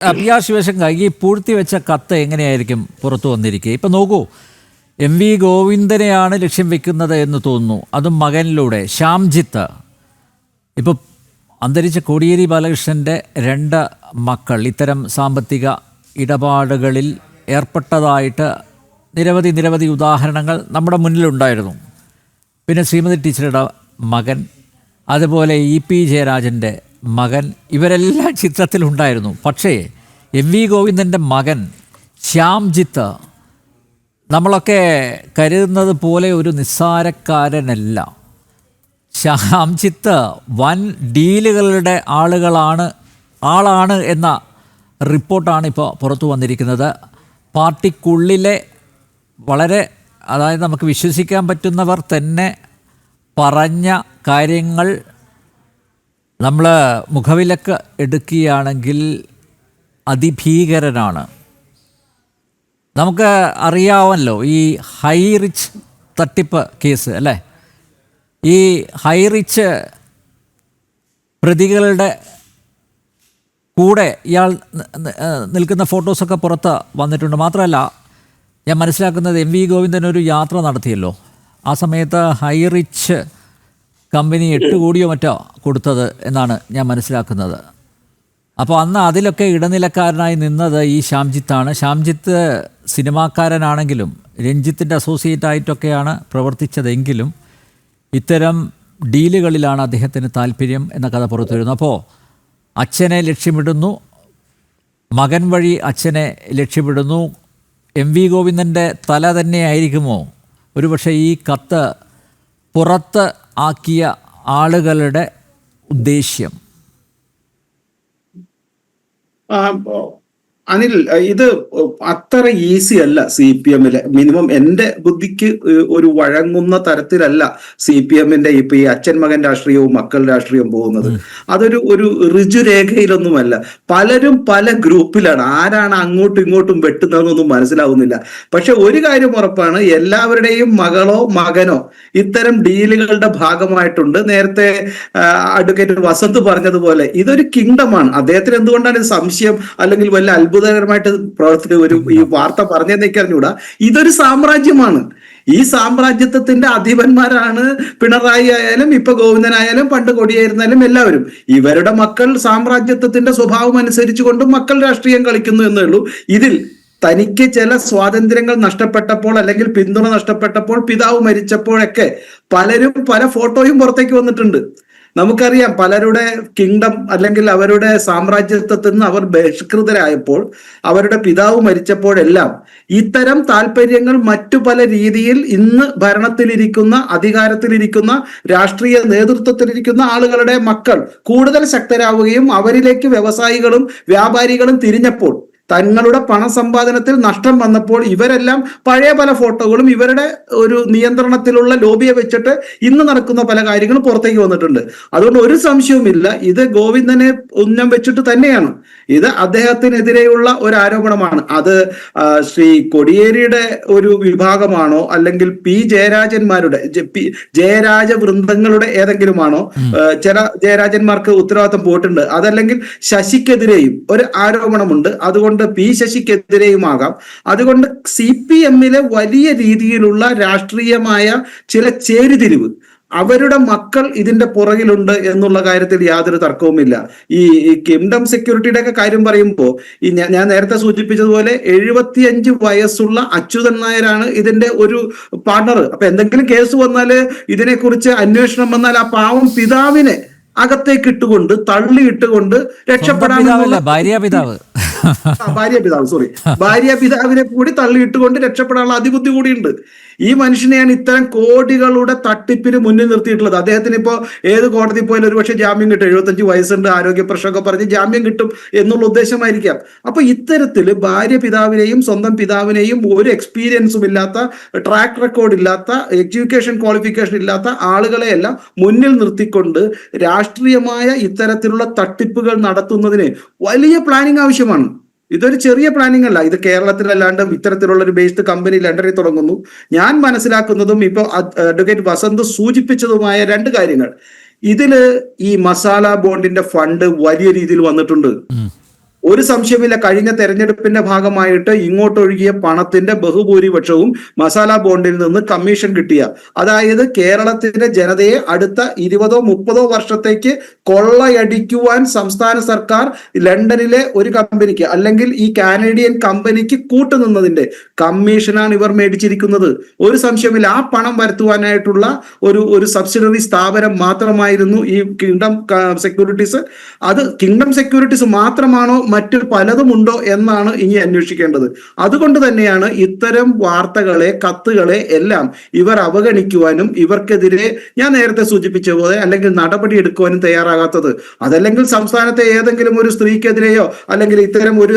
പിയാ ശിവശങ്കർ, ഈ പൂഴ്ത്തിവെച്ച കത്ത് എങ്ങനെയായിരിക്കും പുറത്തു വന്നിരിക്കുക? ഇപ്പം നോക്കൂ, MV ഗോവിന്ദനെയാണ് ലക്ഷ്യം വെക്കുന്നത് എന്ന് തോന്നുന്നു, അതും മകനിലൂടെ ശ്യാംജിത്ത്. ഇപ്പോൾ അന്തരിച്ച കോടിയേരി ബാലകൃഷ്ണൻ്റെ 2 മക്കൾ ഇത്തരം സാമ്പത്തിക ഇടപാടുകളിൽ ഏർപ്പെട്ടതായിട്ട് നിരവധി ഉദാഹരണങ്ങൾ നമ്മുടെ മുന്നിലുണ്ടായിരുന്നു. പിന്നെ ശ്രീമതി ടീച്ചറുടെ മകൻ, അതുപോലെ EP ജയരാജൻ്റെ മകൻ, ഇവരെല്ലാം ചിത്രത്തിലുണ്ടായിരുന്നു. പക്ഷേ MV ഗോവിന്ദൻ്റെ മകൻ ശ്യാംജിത്ത് നമ്മളൊക്കെ കരുതുന്നത് പോലെ ഒരു നിസ്സാരക്കാരനല്ല. ശ്യാംജിത്ത് വൻ ഡീലുകളുടെ ആളാണ് എന്ന റിപ്പോർട്ടാണ് ഇപ്പോൾ പുറത്തു വന്നിരിക്കുന്നത്. പാർട്ടിക്കുള്ളിലെ വളരെ, അതായത് നമുക്ക് വിശ്വസിക്കാൻ പറ്റുന്നവർ തന്നെ പറഞ്ഞ കാര്യങ്ങൾ നമ്മൾ മുഖവിലക്ക് എടുക്കുകയാണെങ്കിൽ അതിഭീകരനാണ്. നമുക്ക് അറിയാമല്ലോ ഈ ഹൈ റിച്ച് തട്ടിപ്പ് കേസ് അല്ലേ? ഈ ഹൈ റിച്ച് പ്രതികളുടെ കൂടെ ഇയാൾ നിൽക്കുന്ന ഫോട്ടോസൊക്കെ പുറത്ത് വന്നിട്ടുണ്ട്. മാത്രമല്ല, ഞാൻ മനസ്സിലാക്കുന്നത് MV ഗോവിന്ദൻ ഒരു യാത്ര നടത്തിയല്ലോ. ആ സമയത്ത് ഹൈ റിച്ച് കമ്പനി 8 കോടിയോ മറ്റോ കൊടുത്തത് എന്നാണ് ഞാൻ മനസ്സിലാക്കുന്നത്. അപ്പോൾ അന്ന് അതിലൊക്കെ ഇടനിലക്കാരനായി നിന്നത് ഈ ശ്യാംജിത്താണ്. ശ്യാംജിത്ത് സിനിമാക്കാരനാണെങ്കിലും രഞ്ജിത്തിൻ്റെ അസോസിയേറ്റ് ആയിട്ടൊക്കെയാണ് പ്രവർത്തിച്ചതെങ്കിലും ഇത്തരം ഡീലുകളിലാണ് അദ്ദേഹത്തിന് താല്പര്യം എന്ന കഥ പുറത്തു വരുന്നു. അപ്പോൾ അച്ഛനെ ലക്ഷ്യമിടുന്നു, മകൻ വഴി അച്ഛനെ ലക്ഷ്യമിടുന്നു. MV ഗോവിന്ദൻ്റെ തല തന്നെയായിരിക്കുമോ ഒരുപക്ഷെ ഈ കത്ത് പുറത്ത് ആക്കിയ ആളുകളുടെ ഉദ്ദേശ്യം? അനിൽ, ഇത് അത്ര ഈസി അല്ല. CPM-ലെ മിനിമം എൻ്റെ ബുദ്ധിക്ക് ഒരു വഴങ്ങുന്ന തരത്തിലല്ല CPM-ന്റെ ഇപ്പൊ ഈ അച്ഛൻ മകൻ രാഷ്ട്രീയവും മക്കൾ രാഷ്ട്രീയവും പോകുന്നത്. ഒരു ഋജുരേഖയിലൊന്നുമല്ല. പലരും പല ഗ്രൂപ്പിലാണ്. ആരാണ് അങ്ങോട്ടും ഇങ്ങോട്ടും വെട്ടുന്നതെന്നൊന്നും മനസ്സിലാവുന്നില്ല. പക്ഷെ ഒരു കാര്യം ഉറപ്പാണ്, എല്ലാവരുടെയും മകളോ മകനോ ഇത്തരം ഡീലുകളുടെ ഭാഗമായിട്ടുണ്ട്. നേരത്തെ അഡ്വക്കേറ്റ് വസന്ത് പറഞ്ഞതുപോലെ ഇതൊരു കിങ്ഡമാണ്. അദ്ദേഹത്തിന് എന്തുകൊണ്ടാണ് സംശയം അല്ലെങ്കിൽ വല്ല അത്ഭുതകരമായിട്ട് ഈ വാർത്ത പറഞ്ഞതെന്ന് എനിക്കറിഞ്ഞൂടാ. ഇതൊരു സാമ്രാജ്യമാണ്. ഈ സാമ്രാജ്യത്വത്തിന്റെ അധിപന്മാരാണ് പിണറായി ആയാലും ഇപ്പൊ ഗോവിന്ദനായാലും പണ്ട് കൊടിയായിരുന്നാലും എല്ലാവരും. ഇവരുടെ മക്കൾ സാമ്രാജ്യത്വത്തിന്റെ സ്വഭാവം അനുസരിച്ചുകൊണ്ട് മക്കൾ രാഷ്ട്രീയം കളിക്കുന്നു എന്നേ ഉള്ളൂ. ഇതിൽ തനിക്ക് ചില സ്വാതന്ത്ര്യങ്ങൾ നഷ്ടപ്പെട്ടപ്പോൾ അല്ലെങ്കിൽ പിന്തുണ നഷ്ടപ്പെട്ടപ്പോൾ, പിതാവ് മരിച്ചപ്പോഴൊക്കെ പലരും പല ഫോട്ടോയും പുറത്തേക്ക് വന്നിട്ടുണ്ട്. നമുക്കറിയാം, പലരുടെ കിങ്ഡം അല്ലെങ്കിൽ അവരുടെ സാമ്രാജ്യത്വത്തിൽ നിന്ന് അവർ ബഹിഷ്കൃതരായപ്പോൾ, അവരുടെ പിതാവ് മരിച്ചപ്പോഴെല്ലാം ഇത്തരം താല്പര്യങ്ങൾ മറ്റു പല രീതിയിൽ ഇന്ന് ഭരണത്തിലിരിക്കുന്ന, അധികാരത്തിലിരിക്കുന്ന, രാഷ്ട്രീയ നേതൃത്വത്തിലിരിക്കുന്ന ആളുകളുടെ മക്കൾ കൂടുതൽ ശക്തരാവുകയും അവരിലേക്ക് വ്യവസായികളും വ്യാപാരികളും തിരിഞ്ഞപ്പോൾ, തങ്ങളുടെ പണസമ്പാദനത്തിൽ നഷ്ടം വന്നപ്പോൾ ഇവരെല്ലാം പഴയ പല ഫോട്ടോകളും ഇവരുടെ ഒരു നിയന്ത്രണത്തിലുള്ള ലോബിയെ വെച്ചിട്ട് ഇന്ന് നടക്കുന്ന പല കാര്യങ്ങളും പുറത്തേക്ക് വന്നിട്ടുണ്ട്. അതുകൊണ്ട് ഒരു സംശയവുമില്ല, ഇത് ഗോവിന്ദനെ ഉന്നം വെച്ചിട്ട് തന്നെയാണ്. ഇത് അദ്ദേഹത്തിനെതിരെയുള്ള ഒരു ആരോപണമാണ്. അത് ശ്രീ കൊടിയേരിയുടെ ഒരു വിഭാഗമാണോ അല്ലെങ്കിൽ ജയരാജ വൃന്ദങ്ങളുടെ ഏതെങ്കിലുമാണോ? ചില ജയരാജന്മാർക്ക് ഉത്തരവാദിത്തം പോയിട്ടുണ്ട്. അതല്ലെങ്കിൽ ശശിക്കെതിരെയും ഒരു ആരോപണമുണ്ട്. അതുകൊണ്ട് ശശിക്കെതിരെയുമാകാം. അതുകൊണ്ട് CPM-ലെ വലിയ രീതിയിലുള്ള രാഷ്ട്രീയമായ ചില ചേരിതിരിവ് അവരുടെ മക്കൾ ഇതിന്റെ പുറകിലുണ്ട് എന്നുള്ള കാര്യത്തിൽ യാതൊരു തർക്കവുമില്ല. ഈ കിങ്ഡം സെക്യൂരിറ്റിയുടെ ഒക്കെ കാര്യം പറയുമ്പോൾ ഞാൻ നേരത്തെ സൂചിപ്പിച്ചതുപോലെ 75 വയസ്സുള്ള അച്യുതൻ നായരാണ് ഇതിന്റെ ഒരു പാർട്ണർ. അപ്പൊ എന്തെങ്കിലും കേസ് വന്നാല്, ഇതിനെക്കുറിച്ച് അന്വേഷണം വന്നാൽ ആ പാവം പിതാവിനെ അകത്തേക്ക് ഇട്ടുകൊണ്ട് തള്ളിയിട്ടുകൊണ്ട് രക്ഷപ്പെടാനുള്ള ഭാര്യ പിതാവിനെ കൂടി തള്ളിയിട്ടുകൊണ്ട് രക്ഷപ്പെടാനുള്ള അതിബുദ്ധി കൂടിയുണ്ട്. ഈ മനുഷ്യനെയാണ് ഇത്തരം കോടികളുടെ തട്ടിപ്പിന് മുന്നിൽ നിർത്തിയിട്ടുള്ളത്. അദ്ദേഹത്തിന് ഇപ്പോൾ ഏത് കോടതി പോയാലും ഒരുപക്ഷെ ജാമ്യം കിട്ടും. 75 വയസ്സുണ്ട്, ആരോഗ്യ പ്രശ്നമൊക്കെ പറഞ്ഞ് ജാമ്യം കിട്ടും എന്നുള്ള ഉദ്ദേശമായിരിക്കാം. അപ്പൊ ഇത്തരത്തില് ഭാര്യ പിതാവിനെയും സ്വന്തം പിതാവിനെയും ഒരു എക്സ്പീരിയൻസും ഇല്ലാത്ത, ട്രാക്ക് റെക്കോർഡ് ഇല്ലാത്ത, എഡ്യൂക്കേഷൻ ക്വാളിഫിക്കേഷൻ ഇല്ലാത്ത ആളുകളെയെല്ലാം മുന്നിൽ നിർത്തിക്കൊണ്ട് രാഷ്ട്രീയമായ ഇത്തരത്തിലുള്ള തട്ടിപ്പുകൾ നടത്തുന്നതിന് വലിയ പ്ലാനിങ് ആവശ്യമാണ്. ഇതൊരു ചെറിയ പ്ലാനിങ് അല്ല. ഇത് കേരളത്തിലല്ലാണ്ട് ഇത്തരത്തിലുള്ള ഒരു ബേസ്ഡ് കമ്പനി ലണ്ടനിൽ തുടങ്ങുന്നു. ഞാൻ മനസ്സിലാക്കുന്നതും ഇപ്പോൾ അഡ്വക്കേറ്റ് വസന്ത് സൂചിപ്പിച്ചതുമായ 2 കാര്യങ്ങൾ. ഇതില് ഈ മസാല ബോണ്ടിന്റെ ഫണ്ട് വലിയ രീതിയിൽ വന്നിട്ടുണ്ട്. ഒരു സംശയമില്ല, കഴിഞ്ഞ തെരഞ്ഞെടുപ്പിന്റെ ഭാഗമായിട്ട് ഇങ്ങോട്ടൊഴുകിയ പണത്തിന്റെ ബഹുഭൂരിപക്ഷവും മസാല ബോണ്ടിൽ നിന്ന് കമ്മീഷൻ കിട്ടിയ, അതായത് കേരളത്തിന്റെ ജനതയെ അടുത്ത 20-30 വർഷത്തേക്ക് കൊള്ളയടിക്കുവാൻ സംസ്ഥാന സർക്കാർ ലണ്ടനിലെ ഒരു കമ്പനിക്ക് അല്ലെങ്കിൽ ഈ കാനഡിയൻ കമ്പനിക്ക് കൂട്ടുനിന്നതിന്റെ കമ്മീഷനാണ് ഇവർ മേടിച്ചിരിക്കുന്നത്. ഒരു സംശയമില്ല, ആ പണം വരുത്തുവാനായിട്ടുള്ള ഒരു സബ്സിഡറി സ്ഥാപനം മാത്രമായിരുന്നു ഈ കിങ്ഡം സെക്യൂരിറ്റീസ്. അത് കിങ്ഡം സെക്യൂരിറ്റീസ് മാത്രമാണോ, മറ്റു പലതുമുണ്ടോ എന്നാണ് ഇനി അന്വേഷിക്കേണ്ടത്. അതുകൊണ്ട് തന്നെയാണ് ഇത്തരം വാർത്തകളെ, കത്തുകളെ എല്ലാം ഇവർ അവഗണിക്കുവാനും ഇവർക്കെതിരെ ഞാൻ നേരത്തെ സൂചിപ്പിച്ച പോലെ അല്ലെങ്കിൽ നടപടി എടുക്കുവാനും തയ്യാറാകാത്തത്. അതല്ലെങ്കിൽ സംസ്ഥാനത്തെ ഏതെങ്കിലും ഒരു സ്ത്രീക്കെതിരെയോ അല്ലെങ്കിൽ ഇത്തരം ഒരു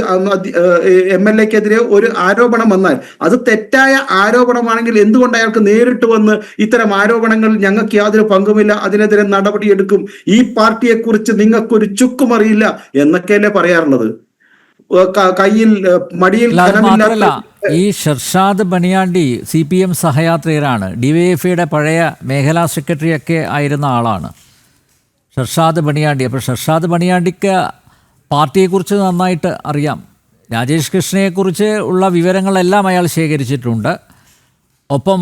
MLA-ക്കെതിരെയോ ഒരു ആരോപണം വന്നാൽ അത് തെറ്റായ ആരോപണമാണെങ്കിൽ എന്തുകൊണ്ട് അയാൾക്ക് നേരിട്ട് വന്ന് ഇത്തരം ആരോപണങ്ങൾ ഞങ്ങൾക്ക് യാതൊരു പങ്കുമില്ല, അതിനെതിരെ നടപടിയെടുക്കും, ഈ പാർട്ടിയെ കുറിച്ച് നിങ്ങൾക്കൊരു ചുക്കും അറിയില്ല എന്നൊക്കെയല്ലേ പറയാറുള്ളത്. കയ്യിൽ മടിയിൽ മാത്രമല്ല, ഈ ഷർഷാദ് ബനിയാണ്ടി CPM സഹയാത്രികരാണ്, DYFIയുടെ പഴയ മേഖലാ സെക്രട്ടറി ഒക്കെ ആയിരുന്ന ആളാണ് ഷർഷാദ് ബനിയാണ്ടി. അപ്പോൾ ഷർഷാദ് ബനിയാണ്ടിക്ക് പാർട്ടിയെക്കുറിച്ച് നന്നായിട്ട് അറിയാം. രാജേഷ് കൃഷ്ണയെക്കുറിച്ച് ഉള്ള വിവരങ്ങളെല്ലാം അയാൾ ശേഖരിച്ചിട്ടുണ്ട്. ഒപ്പം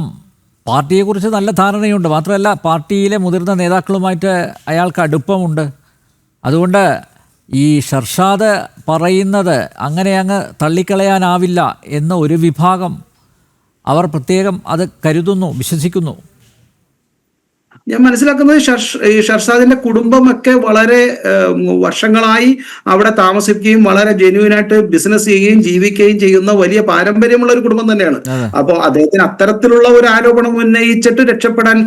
പാർട്ടിയെക്കുറിച്ച് നല്ല ധാരണയുണ്ട്. മാത്രമല്ല, പാർട്ടിയിലെ മുതിർന്ന നേതാക്കളുമായിട്ട് അയാൾക്ക് അടുപ്പമുണ്ട്. അതുകൊണ്ട് ഈ ഷർഷാദ് പറയുന്നത് അങ്ങനെ അങ്ങ് തള്ളിക്കളയാനാവില്ല എന്ന് ഒരു വിഭാഗം അവർ പ്രത്യേകം അത് കരുതുന്നു, വിശ്വസിക്കുന്നു. ഞാൻ മനസ്സിലാക്കുന്നത് ഈ ഷർഷാദിന്റെ കുടുംബമൊക്കെ വളരെ വർഷങ്ങളായി അവിടെ താമസിക്കുകയും വളരെ ജെന്യൂനായിട്ട് ബിസിനസ് ചെയ്യുകയും ജീവിക്കുകയും ചെയ്യുന്ന വലിയ പാരമ്പര്യമുള്ള ഒരു കുടുംബം തന്നെയാണ്. അപ്പോൾ അദ്ദേഹത്തിന് അത്തരത്തിലുള്ള ഒരു ആരോപണം ഉന്നയിച്ചിട്ട് രക്ഷപ്പെടാൻ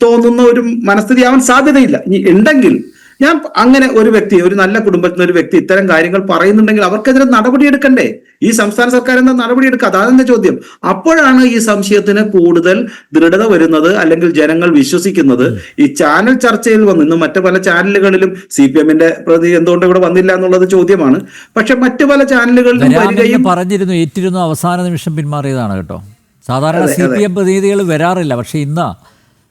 തോന്നുന്ന ഒരു മനസ്ഥിതി ആവാൻ സാധ്യതയില്ല. ഇനി ഉണ്ടെങ്കിൽ ഞാൻ അങ്ങനെ ഒരു വ്യക്തി, ഒരു നല്ല കുടുംബത്തിൽ നിന്ന് ഒരു വ്യക്തി ഇത്തരം കാര്യങ്ങൾ പറയുന്നുണ്ടെങ്കിൽ അവർക്കെതിരെ നടപടിയെടുക്കണ്ടേ? ഈ സംസ്ഥാന സർക്കാർ എന്താ നടപടിയെടുക്കുക? അതാണ് എന്റെ ചോദ്യം. അപ്പോഴാണ് ഈ സംശയത്തിന് കൂടുതൽ ദൃഢത വരുന്നത്, അല്ലെങ്കിൽ ജനങ്ങൾ വിശ്വസിക്കുന്നത്. ഈ ചാനൽ ചർച്ചയിൽ വന്ന് ഇന്ന് മറ്റു പല ചാനലുകളിലും CPM-ന്റെ പ്രതി എന്തുകൊണ്ട് ഇവിടെ വന്നില്ല എന്നുള്ളത് ചോദ്യമാണ്. പക്ഷെ മറ്റു പല ചാനലുകളിലും വരികയും പറഞ്ഞിരുന്നു, ഏറ്റിരുന്നു, അവസാന നിമിഷം പിന്മാറിയതാണ് കേട്ടോ. സാധാരണ CPM പ്രതിനിധികൾ വരാറില്ല. പക്ഷെ ഇന്ന്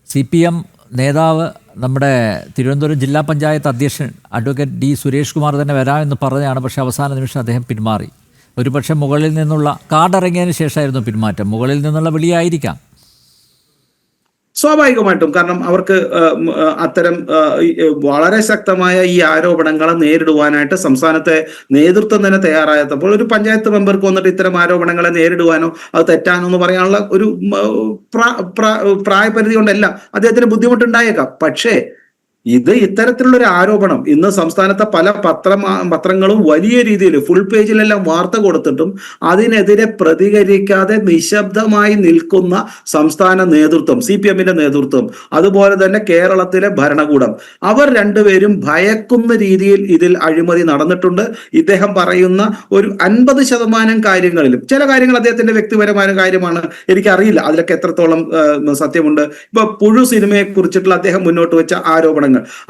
CPM നേതാവ്, നമ്മുടെ തിരുവനന്തപുരം ജില്ലാ പഞ്ചായത്ത് അധ്യക്ഷൻ അഡ്വക്കേറ്റ് D. സുരേഷ് കുമാർ തന്നെ വരാമെന്ന് പറഞ്ഞതാണ്. പക്ഷേ അവസാന നിമിഷം അദ്ദേഹം പിന്മാറി. ഒരുപക്ഷെ മുകളിൽ നിന്നുള്ള കാർഡ് ഇറങ്ങിയതിന് ശേഷമായിരുന്നു പിന്മാറ്റം. മുകളിൽ നിന്നുള്ള വിളിയായിരിക്കാം. സ്വാഭാവികമായിട്ടും. കാരണം അവർക്ക് അത്തരം വളരെ ശക്തമായ ഈ ആരോപണങ്ങളെ നേരിടുവാനായിട്ട് സംസ്ഥാനത്തെ നേതൃത്വം തന്നെ തയ്യാറായപ്പോൾ ഒരു പഞ്ചായത്ത് മെമ്പർക്ക് വന്നിട്ട് ഇത്തരം ആരോപണങ്ങളെ നേരിടുവാനോ അത് തെറ്റാനോ എന്ന് പറയാനുള്ള ഒരു പ്രായപരിധി കൊണ്ടല്ല അദ്ദേഹത്തിന് ബുദ്ധിമുട്ടുണ്ടായേക്കാം. പക്ഷേ ഇത്തരത്തിലുള്ള ഒരു ആരോപണം ഇന്ന് സംസ്ഥാനത്തെ പല പത്രങ്ങളും വലിയ രീതിയിൽ ഫുൾ പേജിലെല്ലാം വാർത്ത കൊടുത്തിട്ടും അതിനെതിരെ പ്രതികരിക്കാതെ നിശബ്ദമായി നിൽക്കുന്ന സംസ്ഥാന നേതൃത്വം, CPM-ന്റെ നേതൃത്വം, അതുപോലെ തന്നെ കേരളത്തിലെ ഭരണകൂടം, അവർ രണ്ടുപേരും ഭയക്കുന്ന രീതിയിൽ ഇതിൽ അഴിമതി നടന്നിട്ടുണ്ട്. ഇദ്ദേഹം പറയുന്ന ഒരു 50% കാര്യങ്ങളിലും, ചില കാര്യങ്ങൾ അദ്ദേഹത്തിന്റെ വ്യക്തിപരമായ കാര്യമാണ്, എനിക്കറിയില്ല അതിലൊക്കെ എത്രത്തോളം സത്യമുണ്ട്. ഇപ്പൊ പുഴു സിനിമയെ കുറിച്ചിട്ടുള്ള അദ്ദേഹം മുന്നോട്ട് വെച്ച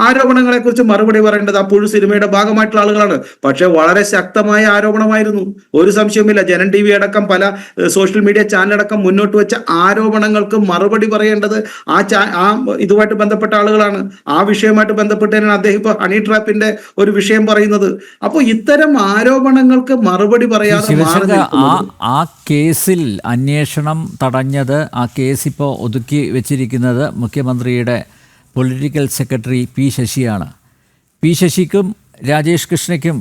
ആരോപണങ്ങളെ കുറിച്ച് മറുപടി പറയേണ്ടത് ആ പുഴു സിനിമയുടെ ഭാഗമായിട്ടുള്ള ആളുകളാണ്. പക്ഷെ വളരെ ശക്തമായ ആരോപണമായിരുന്നു, ഒരു സംശയവുമില്ല. ജനൻ TV അടക്കം പല സോഷ്യൽ മീഡിയ ചാനലടക്കം മുന്നോട്ട് വെച്ച ആരോപണങ്ങൾക്ക് മറുപടി പറയേണ്ടത് ആ ഇതുമായിട്ട് ബന്ധപ്പെട്ട ആളുകളാണ്. ആ വിഷയമായിട്ട് ബന്ധപ്പെട്ടാണ് അദ്ദേഹം ഇപ്പൊ ഹണി ട്രാപ്പിന്റെ ഒരു വിഷയം പറയുന്നത്. അപ്പോൾ ഇത്തരം ആരോപണങ്ങൾക്ക് മറുപടി പറയാതെ ആ കേസിൽ അന്വേഷണം തടഞ്ഞത്, ആ കേസ് ഇപ്പോൾ ഒതുക്കി വെച്ചിരിക്കുന്നത് മുഖ്യമന്ത്രിയുടെ പൊളിറ്റിക്കൽ സെക്രട്ടറി P. ശശിയാണ്. P. ശശിക്കും രാജേഷ് കൃഷ്ണയ്ക്കും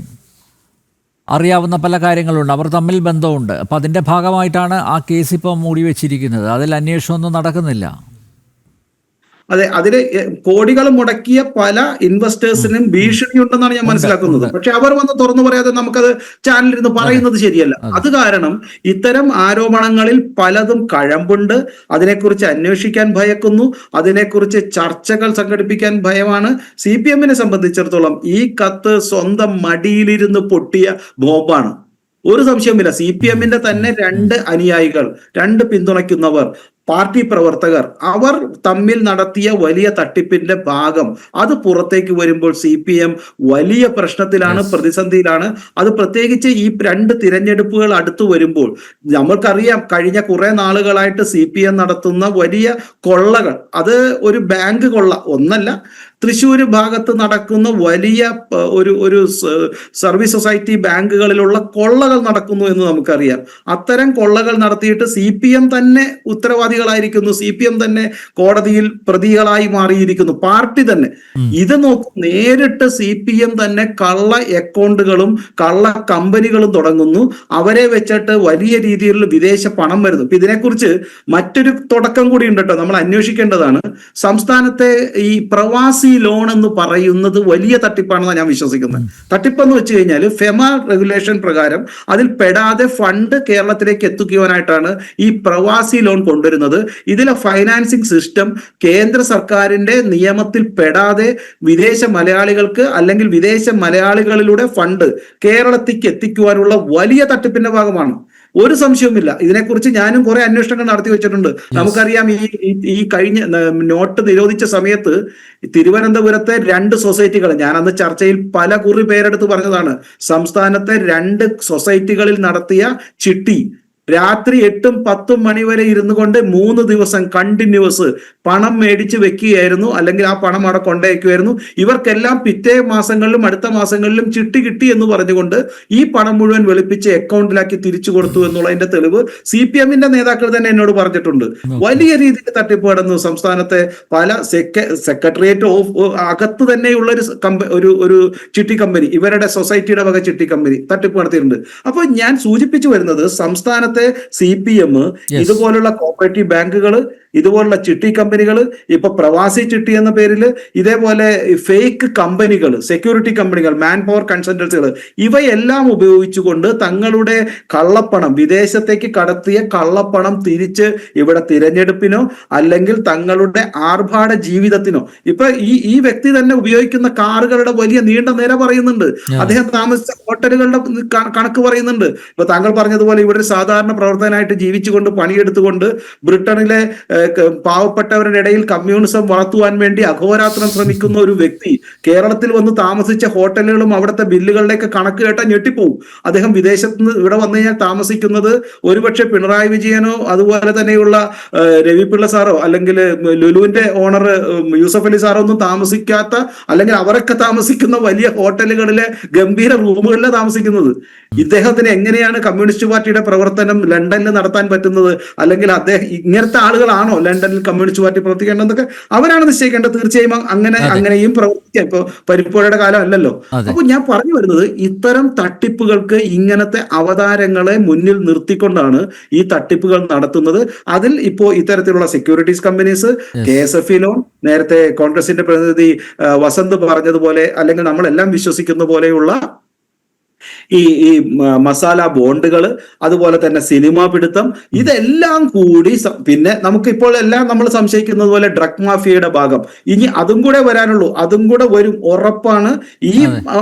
അറിയാവുന്ന പല കാര്യങ്ങളുണ്ട്, അവർ തമ്മിൽ ബന്ധമുണ്ട്. അപ്പോൾ അതിൻ്റെ ഭാഗമായിട്ടാണ് ആ കേസ് ഇപ്പോൾ മൂടി വെച്ചിരിക്കുന്നത്. അതിൽ അന്വേഷണമൊന്നും നടക്കുന്നില്ല. അതെ, അതില് കോടികൾ മുടക്കിയ പല ഇൻവെസ്റ്റേഴ്സിനും ഭീഷണിയുണ്ടെന്നാണ് ഞാൻ മനസ്സിലാക്കുന്നത്. പക്ഷെ അവർ വന്ന് തുറന്നു പറയാതെ നമുക്കത് ചാനലിരുന്ന് പറയുന്നത് ശരിയല്ല. അത് കാരണം ഇത്തരം ആരോപണങ്ങളിൽ പലതും കഴമ്പുണ്ട്. അതിനെക്കുറിച്ച് അന്വേഷിക്കാൻ ഭയക്കുന്നു, അതിനെക്കുറിച്ച് ചർച്ചകൾ സംഘടിപ്പിക്കാൻ ഭയമാണ്. CPM-നെ സംബന്ധിച്ചിടത്തോളം ഈ കത്ത് സ്വന്തം മടിയിലിരുന്ന് പൊട്ടിയ ബോംബാണ്. ഒരു സംശയമില്ല. CPM-ന്റെ തന്നെ 2 അനുയായികൾ, 2 പിന്തുണയ്ക്കുന്നവർ, പാർട്ടി പ്രവർത്തകർ, അവർ തമ്മിൽ നടത്തിയ വലിയ തട്ടിപ്പിന്റെ ഭാഗം അത് പുറത്തേക്ക് വരുമ്പോൾ CPM വലിയ പ്രശ്നത്തിലാണ്, പ്രതിസന്ധിയിലാണ്. അത് പ്രത്യേകിച്ച് ഈ 2 തിരഞ്ഞെടുപ്പുകൾ അടുത്തു വരുമ്പോൾ നമ്മൾക്കറിയാം, കഴിഞ്ഞ കുറെ നാളുകളായിട്ട് CPM നടത്തുന്ന വലിയ കൊള്ളകൾ, അത് ഒരു ബാങ്ക് കൊള്ള ഒന്നല്ല, തൃശ്ശൂർ ഭാഗത്ത് നടക്കുന്ന വലിയ ഒരു സർവീസ് സൊസൈറ്റി ബാങ്കുകളിലുള്ള കൊള്ളകൾ നടക്കുന്നു എന്ന് നമുക്കറിയാം. അത്തരം കൊള്ളകൾ നടത്തിയിട്ട് CPM തന്നെ ഉത്തരവാദികളായിരിക്കുന്നു, CPM തന്നെ കോടതിയിൽ പ്രതികളായി മാറിയിരിക്കുന്നു, പാർട്ടി തന്നെ. ഇത് നേരിട്ട് CPM തന്നെ കള്ള അക്കൗണ്ടുകളും കള്ള കമ്പനികളും തുടങ്ങുന്നു. അവരെ വെച്ചിട്ട് വലിയ രീതിയിലുള്ള വിദേശ പണം വരുന്നു. ഇപ്പൊ ഇതിനെക്കുറിച്ച് മറ്റൊരു തുടക്കം കൂടി ഉണ്ട് കേട്ടോ, നമ്മൾ അന്വേഷിക്കേണ്ടതാണ്. സംസ്ഥാനത്തെ ഈ പ്രവാസി ലോൺ എന്ന് പറയുന്നത് വലിയ തട്ടിപ്പാണെന്നാണ് ഞാൻ വിശ്വസിക്കുന്നത്. തട്ടിപ്പെന്ന് വെച്ച് കഴിഞ്ഞാൽ ഫെമ റെഗുലേഷൻ പ്രകാരം അതിൽ പെടാതെ ഫണ്ട് കേരളത്തിലേക്ക് എത്തിക്കുവാനായിട്ടാണ് ഈ പ്രവാസി ലോൺ കൊണ്ടുവരുന്നത്. ഇതിലെ ഫൈനാൻസിങ് സിസ്റ്റം കേന്ദ്ര സർക്കാരിന്റെ നിയമത്തിൽ പെടാതെ വിദേശ മലയാളികൾക്ക് അല്ലെങ്കിൽ വിദേശ മലയാളികളിലൂടെ ഫണ്ട് കേരളത്തിലേക്ക് എത്തിക്കുവാനുള്ള വലിയ തട്ടിപ്പിന്റെ ഭാഗമാണ്. ഒരു സംശയവുമില്ല. ഇതിനെക്കുറിച്ച് ഞാനും കുറെ അന്വേഷണങ്ങൾ നടത്തി വെച്ചിട്ടുണ്ട്. നമുക്കറിയാം, ഈ കഴിഞ്ഞ നോട്ട് നിരോധിച്ച സമയത്ത് തിരുവനന്തപുരത്തെ 2 സൊസൈറ്റികൾ, ഞാൻ അന്ന് ചർച്ചയിൽ പല കുറി പേരെടുത്ത് പറഞ്ഞതാണ്, സംസ്ഥാനത്തെ 2 സൊസൈറ്റികളിൽ നടത്തിയ ചിട്ടി രാത്രി 8ഉം 10ഉം മണി വരെ ഇരുന്നു കൊണ്ട് 3 ദിവസം കണ്ടിന്യൂസ് പണം മേടിച്ച് വെക്കുകയായിരുന്നു, അല്ലെങ്കിൽ ആ പണം അവിടെ കൊണ്ടുവയ്ക്കുമായിരുന്നു. ഇവർക്കെല്ലാം പിറ്റേ മാസങ്ങളിലും അടുത്ത മാസങ്ങളിലും ചിട്ടി കിട്ടി എന്ന് പറഞ്ഞുകൊണ്ട് ഈ പണം മുഴുവൻ വെളുപ്പിച്ച് അക്കൗണ്ടിലാക്കി തിരിച്ചു കൊടുത്തു എന്നുള്ളതിന്റെ തെളിവ് CPMന്റെ നേതാക്കൾ തന്നെ എന്നോട് പറഞ്ഞിട്ടുണ്ട്. വലിയ രീതിയിൽ തട്ടിപ്പ് നടന്നു. സംസ്ഥാനത്തെ പല സെക്രട്ടേറിയറ്റ് അകത്ത് തന്നെയുള്ള ഒരു ചിട്ടി കമ്പനി, ഇവരുടെ സൊസൈറ്റിയുടെ വക ചിട്ടി കമ്പനി തട്ടിപ്പ് നടത്തിയിട്ടുണ്ട്. അപ്പൊ ഞാൻ സൂചിപ്പിച്ചു വരുന്നത്, സംസ്ഥാനത്തെ CPM ഇതുപോലുള്ള കോപ്പറേറ്റീവ് ബാങ്കുകൾ, ഇതുപോലുള്ള ചിട്ടി കമ്പനികൾ, ഇപ്പൊ പ്രവാസി ചിട്ടി എന്ന പേരിൽ ഇതേപോലെ ഫേക്ക് കമ്പനികൾ, സെക്യൂരിറ്റി കമ്പനികൾ, മാൻ പവർ കൺസൾട്ടൻസികൾ, ഇവയെല്ലാം ഉപയോഗിച്ചുകൊണ്ട് തങ്ങളുടെ കള്ളപ്പണം, വിദേശത്തേക്ക് കടത്തിയ കള്ളപ്പണം തിരിച്ച് ഇവിടെ തിരഞ്ഞെടുപ്പിനോ അല്ലെങ്കിൽ തങ്ങളുടെ ആർഭാട ജീവിതത്തിനോ, ഇപ്പൊ ഈ വ്യക്തി തന്നെ ഉപയോഗിക്കുന്ന കാറുകളുടെ വലിയ നീണ്ട നിര പറയുന്നുണ്ട്, അദ്ദേഹം താമസിച്ച ഹോട്ടലുകളുടെ കണക്ക് പറയുന്നുണ്ട്. ഇപ്പൊ താങ്കൾ പറഞ്ഞതുപോലെ ഇവിടെ ഒരു സാധാരണ പ്രവർത്തകനായിട്ട് ജീവിച്ചുകൊണ്ട് പണിയെടുത്തുകൊണ്ട് ബ്രിട്ടനിലെ പാവപ്പെട്ടവരുടെ ഇടയിൽ കമ്മ്യൂണിസം വളർത്തുവാൻ വേണ്ടി അഹോരാത്രം ശ്രമിക്കുന്ന ഒരു വ്യക്തി കേരളത്തിൽ വന്ന് താമസിച്ച ഹോട്ടലുകളും അവിടുത്തെ ബില്ലുകളുടെയൊക്കെ കണക്ക് കേട്ടാൽ ഞെട്ടിപ്പോവും. അദ്ദേഹം വിദേശത്ത് നിന്ന് ഇവിടെ വന്നു കഴിഞ്ഞാൽ താമസിക്കുന്നത് ഒരുപക്ഷെ പിണറായി വിജയനോ അതുപോലെ തന്നെയുള്ള രവിപിള്ള സാറോ അല്ലെങ്കിൽ ലുലുവിന്റെ ഓണർ യൂസഫ് അലി സാറോ ഒന്നും താമസിക്കാത്ത, അല്ലെങ്കിൽ അവരൊക്കെ താമസിക്കുന്ന വലിയ ഹോട്ടലുകളിലെ ഗംഭീര റൂമുകളിലാണ് താമസിക്കുന്നത്. ഇദ്ദേഹത്തിന് എങ്ങനെയാണ് കമ്മ്യൂണിസ്റ്റ് പാർട്ടിയുടെ പ്രവർത്തനം ലണ്ടനിൽ നടത്താൻ പറ്റുന്നത്? അല്ലെങ്കിൽ അദ്ദേഹം ഇങ്ങനത്തെ ആളുകളാണോ ലണ്ടനിൽ കമ്മ്യൂണിസ്റ്റ് പാർട്ടി പ്രവർത്തിക്കേണ്ടതൊക്കെ അവരാണ് നിശ്ചയിക്കേണ്ടത്. തീർച്ചയായും അങ്ങനെയും പ്രവർത്തിക്കാം. ഇപ്പൊ പരിപ്പുഴയുടെ കാലം അല്ലല്ലോ. അപ്പൊ ഞാൻ പറഞ്ഞു വരുന്നത്, ഇത്തരം തട്ടിപ്പുകൾക്ക് ഇങ്ങനത്തെ അവതാരങ്ങളെ മുന്നിൽ നിർത്തിക്കൊണ്ടാണ് ഈ തട്ടിപ്പുകൾ നടത്തുന്നത്. അതിൽ ഇപ്പോ ഇത്തരത്തിലുള്ള സെക്യൂരിറ്റീസ് കമ്പനീസ്, KSFE ലോൺ, നേരത്തെ കോൺഗ്രസിന്റെ പ്രതിനിധി വസന്ത് പറഞ്ഞതുപോലെ, അല്ലെങ്കിൽ നമ്മളെല്ലാം വിശ്വസിക്കുന്ന പോലെയുള്ള ഈ മസാല ബോണ്ടുകൾ, അതുപോലെ തന്നെ സിനിമ പിടുത്തം, ഇതെല്ലാം കൂടി പിന്നെ നമുക്കിപ്പോൾ എല്ലാം നമ്മൾ സംശയിക്കുന്നത് പോലെ ഡ്രഗ് മാഫിയയുടെ ഭാഗം ഇനി അതും കൂടെ വരാനുള്ളൂ. അതും കൂടെ വരും, ഉറപ്പാണ്. ഈ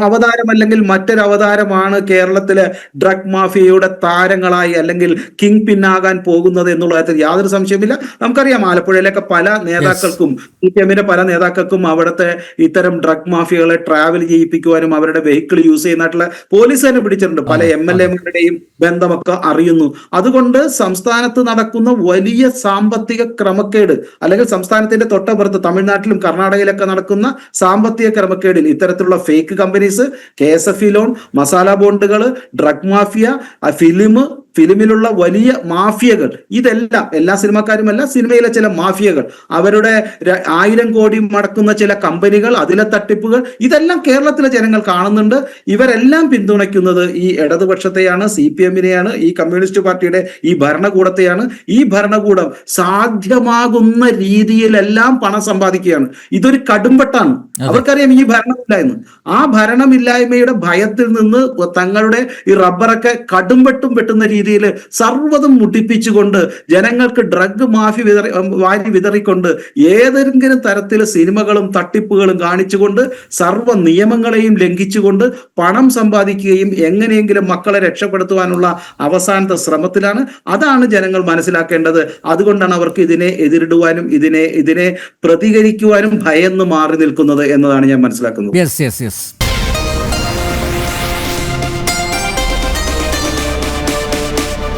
അവതാരം അല്ലെങ്കിൽ മറ്റൊരു അവതാരമാണ് കേരളത്തിലെ ഡ്രഗ് മാഫിയയുടെ താരങ്ങളായി അല്ലെങ്കിൽ കിങ് പിന്നാകാൻ പോകുന്നത് എന്നുള്ള കാര്യത്തിൽ യാതൊരു സംശയമില്ല. നമുക്കറിയാം, ആലപ്പുഴയിലൊക്കെ പല നേതാക്കൾക്കും, CPMന്റെ പല നേതാക്കൾക്കും അവിടുത്തെ ഇത്തരം ഡ്രഗ് മാഫിയകളെ ട്രാവൽ ചെയ്യിപ്പിക്കുവാനും അവരുടെ വെഹിക്കിൾ യൂസ് ചെയ്യുന്നതായിട്ടുള്ള പോലീസ് തന്നെ പിടിച്ചിട്ടുണ്ട്. പല MLA-മാരുടെയും ബന്ധമൊക്കെ അറിയുന്നു. അതുകൊണ്ട് സംസ്ഥാനത്ത് നടക്കുന്ന വലിയ സാമ്പത്തിക ക്രമക്കേട്, അല്ലെങ്കിൽ സംസ്ഥാനത്തിന്റെ തൊട്ടപ്പുറത്ത് തമിഴ്നാട്ടിലും കർണാടകയിലൊക്കെ നടക്കുന്ന സാമ്പത്തിക ക്രമക്കേടിൽ ഇത്തരത്തിലുള്ള fake companies, KSFE loan, masala ബോണ്ടുകൾ, ഡ്രഗ് മാഫിയ, ഫിലിമിലുള്ള വലിയ മാഫിയകൾ, ഇതെല്ലാം എല്ലാ സിനിമാക്കാരുമല്ല, സിനിമയിലെ ചില മാഫിയകൾ, അവരുടെ 1000 കോടി മടക്കുന്ന ചില കമ്പനികൾ, അതിലെ തട്ടിപ്പുകൾ, ഇതെല്ലാം കേരളത്തിലെ ജനങ്ങൾ കാണുന്നുണ്ട്. ഇവരെല്ലാം പിന്തുണയ്ക്കുന്നത് ഈ ഇടതുപക്ഷത്തെയാണ്, CPMനെയാണ്, ഈ കമ്മ്യൂണിസ്റ്റ് പാർട്ടിയുടെ ഈ ഭരണകൂടത്തെയാണ്. ഈ ഭരണകൂടം സാധ്യമാകുന്ന രീതിയിലെല്ലാം പണം സമ്പാദിക്കുകയാണ്. ഇതൊരു കടുംപെട്ടാണ്. അവർക്കറിയാം ഈ ഭരണമില്ലായ്മ. ആ ഭരണമില്ലായ്മയുടെ ഭയത്തിൽ നിന്ന് തങ്ങളുടെ ഈ റബ്ബറൊക്കെ കടുംപെട്ടും വെട്ടുന്ന രീതിയിൽ സർവ്വതും മുട്ടിപ്പിച്ചുകൊണ്ട് ജനങ്ങൾക്ക് ഡ്രഗ് മാഫി വാരി വിതറിക്കൊണ്ട് ഏതെങ്കിലും തരത്തിൽ സിനിമകളും തട്ടിപ്പുകളും കാണിച്ചുകൊണ്ട് സർവ്വ നിയമങ്ങളെയും ലംഘിച്ചുകൊണ്ട് പണം സമ്പാദിക്കുകയും എങ്ങനെയെങ്കിലും മക്കളെ രക്ഷപ്പെടുത്തുവാനുള്ള അവസാനത്തെ ശ്രമത്തിലാണ്. അതാണ് ജനങ്ങൾ മനസ്സിലാക്കേണ്ടത്. അതുകൊണ്ടാണ് അവർക്ക് ഇതിനെ എതിരിടുവാനും ഇതിനെ പ്രതികരിക്കുവാനും ഭയന്ന് മാറി നിൽക്കുന്നത് എന്നതാണ് ഞാൻ മനസ്സിലാക്കുന്നത്. Yes yes yes